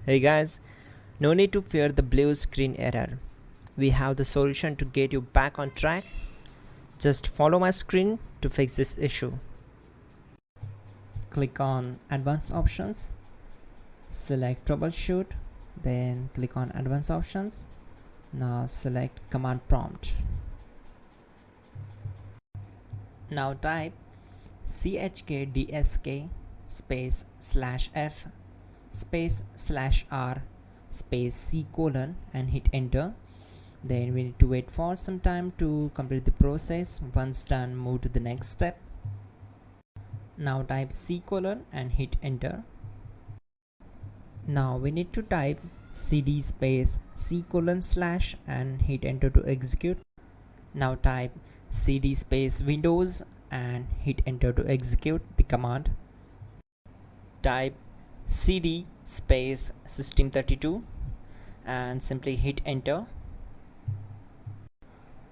Hey guys, no need to fear the blue screen error. We have the solution to get you back on track. Just follow my screen to fix this issue. Click on Advanced Options, select Troubleshoot, then click on Advanced Options. Now select Command Prompt. Now type chkdsk space /f space /r space c : and hit enter. Then we need to wait for some time to complete the process. Once done, move to the next step. Now type c : and hit enter. Now we need to type cd space c : / and hit enter to execute. Now type cd space Windows and hit enter to execute the command. Type cd space system32 and simply hit enter.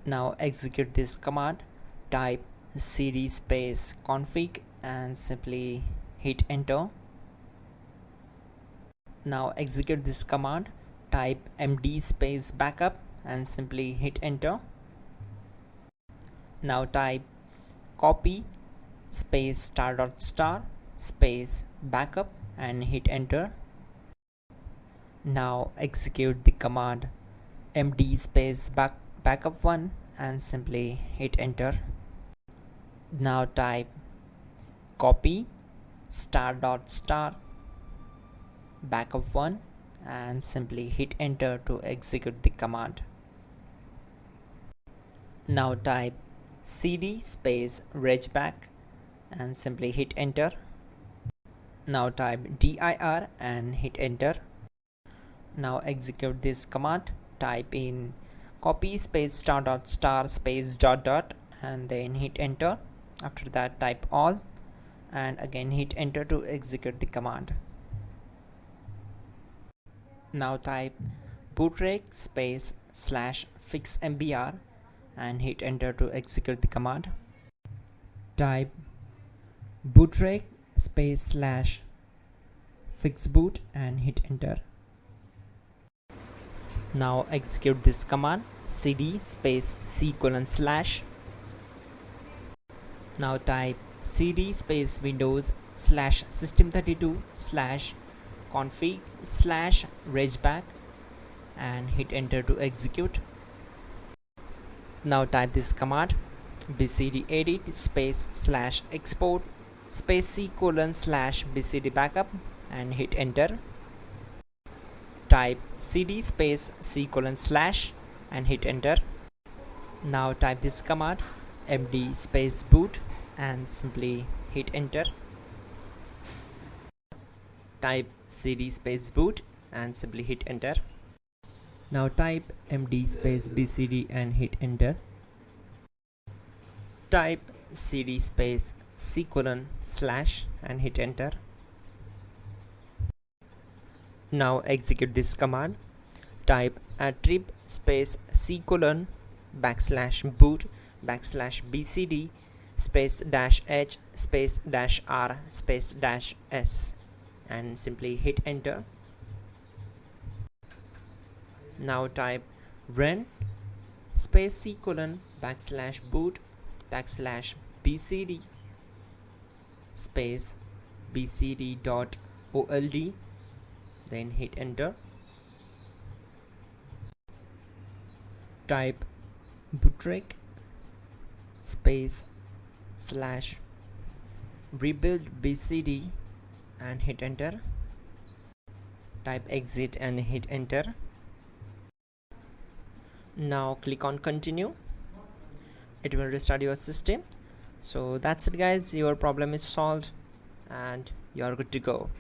Now execute this command. Type cd space config and simply hit enter. Now execute this command. Type md space backup and simply hit enter. Now type copy space *** space backup and hit enter. Now execute the command md space backup1 and simply hit enter. Now type copy ** backup1 and simply hit enter to execute the command. Now type cd space regback and simply hit enter. Now type dir and hit enter. Now execute this command. Type in copy space ** space ... and then hit enter. After that type all and again hit enter to execute the command. Now type bootrec space /fixmbr and hit enter to execute the command. Type bootrec space /fixboot and hit enter. Now execute this command cd space c : /. Now type cd space Windows /system32 /config /regback and hit enter to execute. Now type this command bcdedit space /export space c : /bcd backup and hit enter. Type cd space c : / and hit enter. Now type this command md space boot and simply hit enter. Type cd space boot and simply hit enter. Now type md space bcd and hit enter. Type cd space c : / and hit enter. Now execute this command. Type attrib space c : \boot \bcd space -h space -r space -s and simply hit enter. Now type run space c : \boot \bcd space bcd.old, then hit enter. Type bootrec space /rebuild bcd and hit enter. Type exit and hit enter. Now click on continue. It will restart your system. So that's it guys, your problem is solved and you are good to go.